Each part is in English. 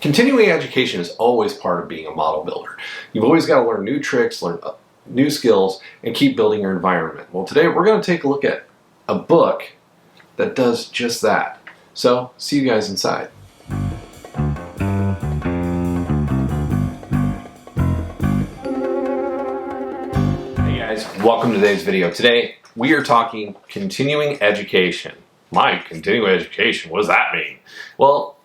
Continuing education is always part of being a model builder. You've always got to learn new tricks, learn new skills, and keep building your environment. Well, today we're going to take a look at a book that does just that. So, see you guys inside. Hey guys, welcome to today's video. Today we are talking continuing education. Mike, continuing education, what does that mean? Well,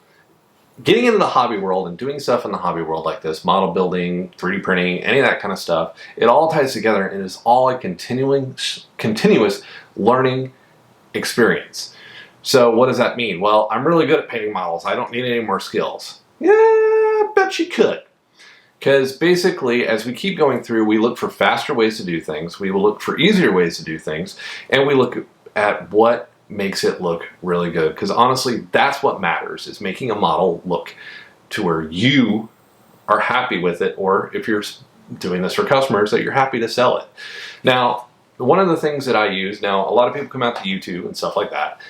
getting into the hobby world and doing stuff in the hobby world like this, model building, 3D printing, any of that kind of stuff, it all ties together and is all a continuous learning experience. So what does that mean? Well, I'm really good at painting models. I don't need any more skills. Yeah, I bet you could. Because basically, as we keep going through, we look for faster ways to do things, we will look for easier ways to do things, and we look at what makes it look really good, because honestly that's what matters, is making a model look to where you are happy with it, or if you're doing this for customers, that you're happy to sell it. Now, one of the things that I use, now a lot of people come out to YouTube and stuff like that,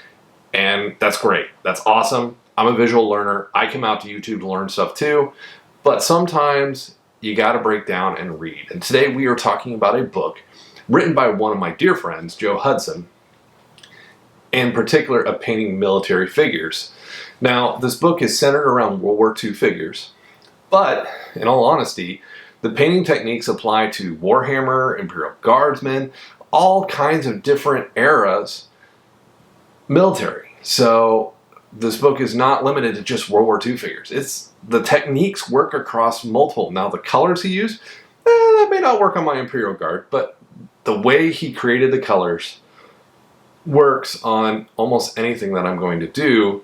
and that's great, that's awesome. I'm a visual learner, I come out to YouTube to learn stuff too, but sometimes you got to break down and read. And today we are talking about a book written by one of my dear friends, Joe Hudson, in particular of painting military figures. Now, this book is centered around World War II figures, but in all honesty, the painting techniques apply to Warhammer, Imperial Guardsmen, all kinds of different eras military. So this book is not limited to just World War II figures. The techniques work across multiple. Now, the colors he used, that may not work on my Imperial Guard, but the way he created the colors works on almost anything that I'm going to do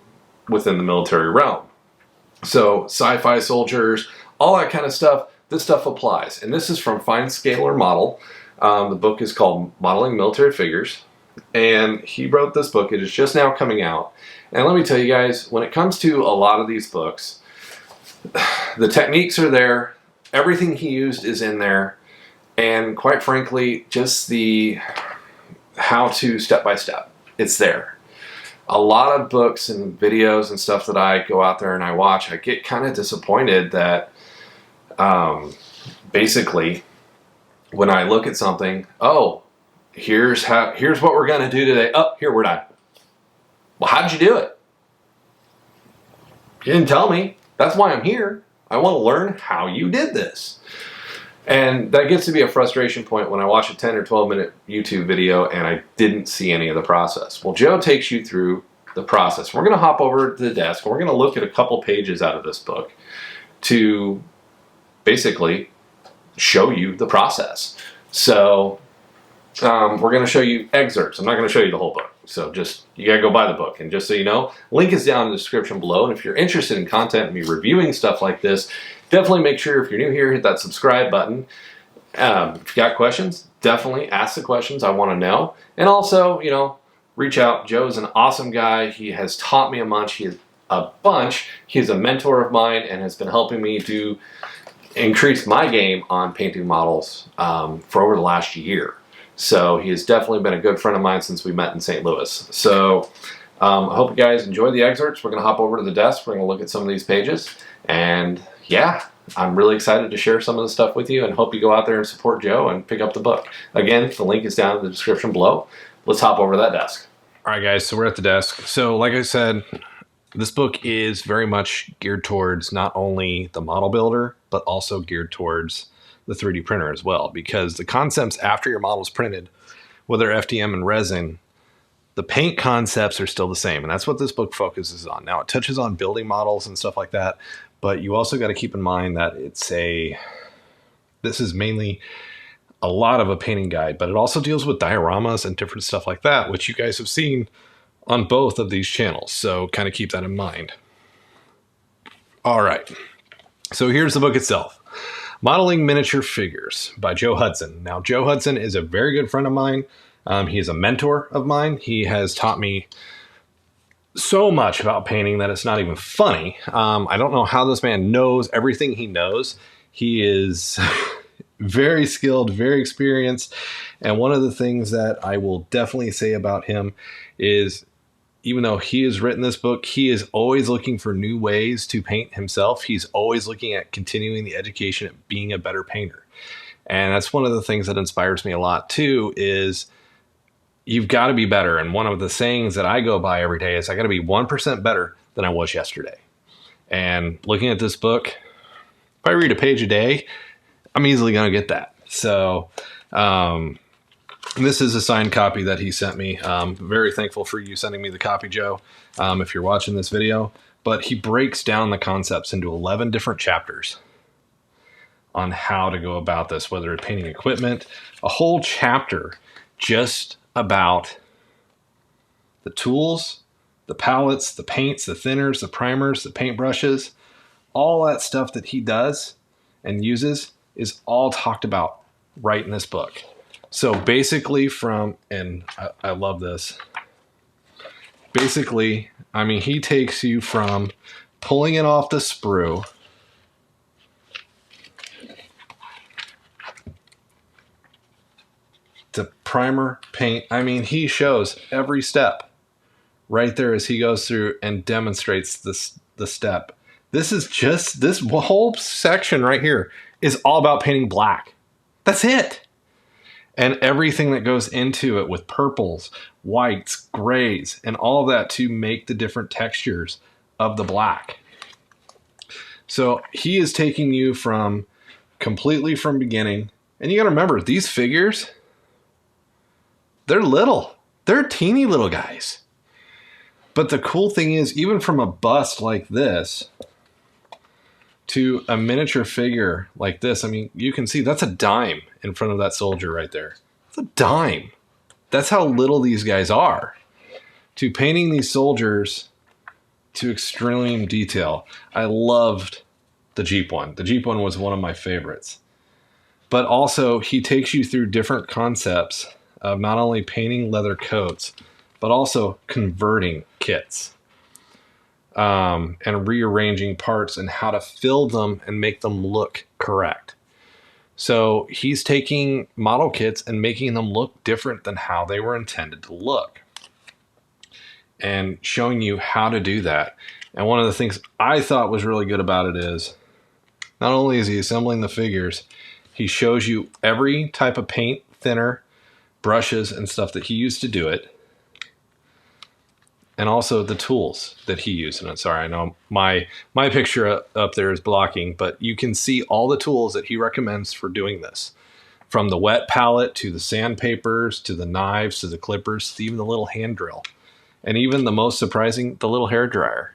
within the military realm. So sci-fi soldiers, all that kind of stuff, this stuff applies. And this is from Fine Scalar Model. The book is called Modeling Military Figures. And he wrote this book. It is just now coming out. And let me tell you guys, when it comes to a lot of these books, the techniques are there. Everything he used is in there. And quite frankly, just the how to step by step, it's there. A lot of books and videos and stuff that I go out there and I watch, I get kind of disappointed that basically when I look at something, oh, here's what we're going to do today. Oh, here, we're done. Well, how'd you do it? You didn't tell me. That's why I'm here. I want to learn how you did this. And that gets to be a frustration point when I watch a 10 or 12 minute YouTube video and I didn't see any of the process. Well, Joe takes you through the process. We're going to hop over to the desk and we're going to look at a couple pages out of this book to basically show you the process. So we're going to show you excerpts. I'm not going to show you the whole book. So just, you got to go buy the book. And just so you know, link is down in the description below. And if you're interested in content and me reviewing stuff like this, definitely make sure if you're new here, hit that subscribe button. If you got questions, definitely ask the questions. I want to know. And also, you know, reach out. Joe's an awesome guy. He has taught me a bunch. He is a mentor of mine and has been helping me to increase my game on painting models for over the last year. So he has definitely been a good friend of mine since we met in St. Louis. So I hope you guys enjoy the excerpts. We're going to hop over to the desk. We're going to look at some of these pages. And yeah, I'm really excited to share some of the stuff with you and hope you go out there and support Joe and pick up the book. Again, the link is down in the description below. Let's hop over to that desk. All right, guys, so we're at the desk. So like I said, this book is very much geared towards not only the model builder, but also geared towards the 3D printer as well, because the concepts after your model is printed, whether FDM and resin, the paint concepts are still the same. And that's what this book focuses on. Now, it touches on building models and stuff like that, but you also got to keep in mind that this is mainly a lot of a painting guide, but it also deals with dioramas and different stuff like that, which you guys have seen on both of these channels. So kind of keep that in mind. All right. So here's the book itself. Modeling Miniature Figures by Joe Hudson. Now, Joe Hudson is a very good friend of mine. He is a mentor of mine. He has taught me so much about painting that it's not even funny. I don't know how this man knows everything he knows. He is very skilled, very experienced. And one of the things that I will definitely say about him is even though he has written this book, he is always looking for new ways to paint himself. He's always looking at continuing the education of being a better painter. And that's one of the things that inspires me a lot too, is you've got to be better. And one of the sayings that I go by every day is I got to be 1% better than I was yesterday. And looking at this book, if I read a page a day, I'm easily going to get that. So, this is a signed copy that he sent me. Very thankful for you sending me the copy, Joe, if you're watching this video. But he breaks down the concepts into 11 different chapters on how to go about this, whether it's painting equipment, a whole chapter just about the tools, the palettes, the paints, the thinners, the primers, the paintbrushes, all that stuff that he does and uses is all talked about right in this book. So basically and I love this. Basically, I mean, he takes you from pulling it off the sprue to primer, paint. I mean, he shows every step right there as he goes through and demonstrates the step. This whole section right here is all about painting black. That's it. And everything that goes into it with purples, whites, grays, and all of that to make the different textures of the black. So he is taking you from completely from beginning. And you got to remember, these figures, they're little. They're teeny little guys. But the cool thing is, even from a bust like this to a miniature figure like this, I mean, you can see that's a dime in front of that soldier right there. It's a dime. That's how little these guys are. To painting these soldiers to extreme detail. I loved the Jeep one. The Jeep one was one of my favorites. But also, he takes you through different concepts of not only painting leather coats, but also converting kits. And rearranging parts and how to fill them and make them look correct. So he's taking model kits and making them look different than how they were intended to look, and showing you how to do that. And one of the things I thought was really good about it is, not only is he assembling the figures, he shows you every type of paint, thinner, brushes, and stuff that he used to do it. And also the tools that he used. And sorry, I know my picture up there is blocking, but you can see all the tools that he recommends for doing this. From the wet palette to the sandpapers, to the knives, to the clippers, to even the little hand drill. And even the most surprising, the little hair dryer.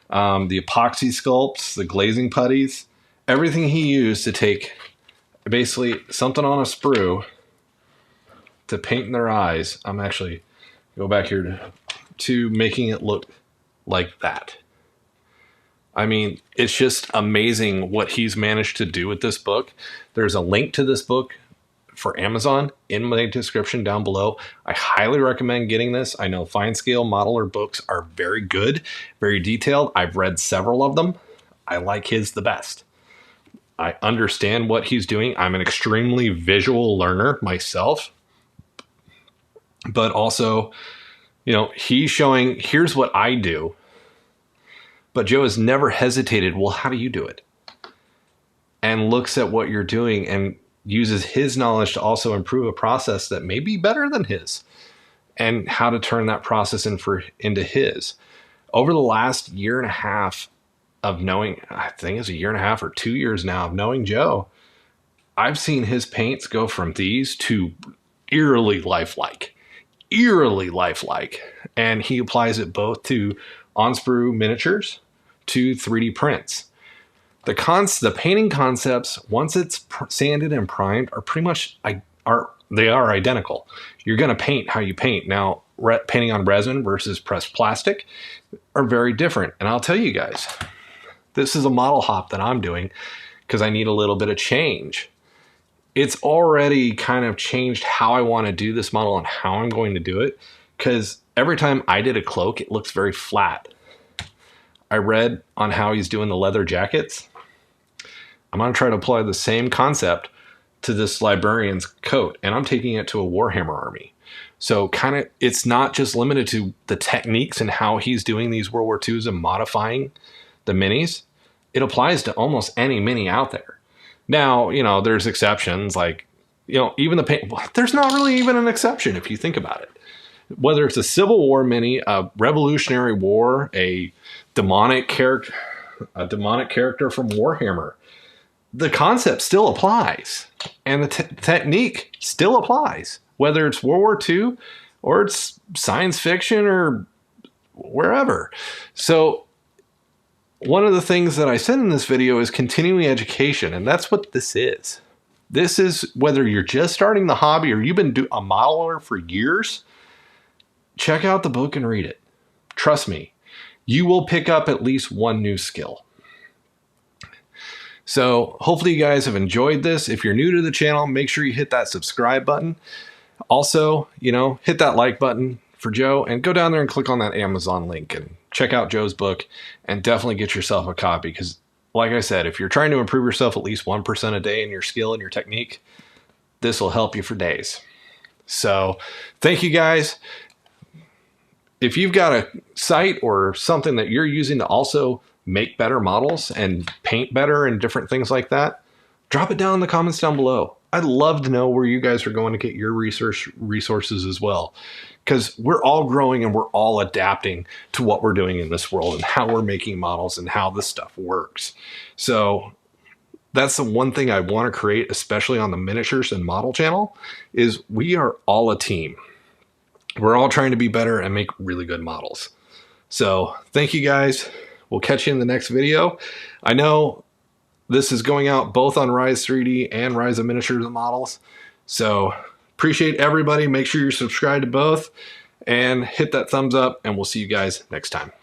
The epoxy sculpts, the glazing putties, everything he used to take basically something on a sprue to paint in their eyes. I'm actually, go back here to making it look like that. I mean, it's just amazing what he's managed to do with this book. There's a link to this book for Amazon in my description down below. I highly recommend getting this. I know fine scale modeler books are very good, very detailed. I've read several of them. I like his the best. I understand what he's doing. I'm an extremely visual learner myself, but also, you know, he's showing, here's what I do. But Joe has never hesitated, well, how do you do it? And looks at what you're doing and uses his knowledge to also improve a process that may be better than his, and how to turn that process into his. Over the last year and a half of knowing, I think it's a year and a half or 2 years now of knowing Joe, I've seen his paints go from these to eerily lifelike. And he applies it both to on-sprue miniatures to 3D prints. The painting concepts, once it's sanded and primed, are pretty much identical. You're going to paint how you paint. Now, painting on resin versus pressed plastic are very different. And I'll tell you guys, this is a model hop that I'm doing because I need a little bit of change. It's already kind of changed how I want to do this model and how I'm going to do it, because every time I did a cloak, it looks very flat. I read on how he's doing the leather jackets. I'm going to try to apply the same concept to this librarian's coat, and I'm taking it to a Warhammer army. So it's not just limited to the techniques and how he's doing these World War IIs and modifying the minis. It applies to almost any mini out there. Now, there's exceptions like, even the paint. There's not really even an exception if you think about it. Whether it's a Civil War mini, a Revolutionary War, a demonic character from Warhammer, the concept still applies, and the technique still applies. Whether it's World War II or it's science fiction or wherever. So one of the things that I said in this video is continuing education, and that's what this is. This is whether you're just starting the hobby or you've been a modeler for years, check out the book and read it. Trust me, you will pick up at least one new skill. So hopefully you guys have enjoyed this. If you're new to the channel, make sure you hit that subscribe button. Also, hit that like button for Joe and go down there and click on that Amazon link and check out Joe's book and definitely get yourself a copy. Because like I said, if you're trying to improve yourself at least 1% a day in your skill and your technique, this will help you for days. So thank you guys. If you've got a site or something that you're using to also make better models and paint better and different things like that, drop it down in the comments down below. I'd love to know where you guys are going to get your resources as well, because we're all growing and we're all adapting to what we're doing in this world and how we're making models and how this stuff works. So that's the one thing I want to create, especially on the miniatures and model channel, is we are all a team. We're all trying to be better and make really good models. So thank you guys. We'll catch you in the next video. I know this is going out both on Rise 3D and Rise of Miniatures and Models. So appreciate everybody. Make sure you're subscribed to both and hit that thumbs up, and we'll see you guys next time.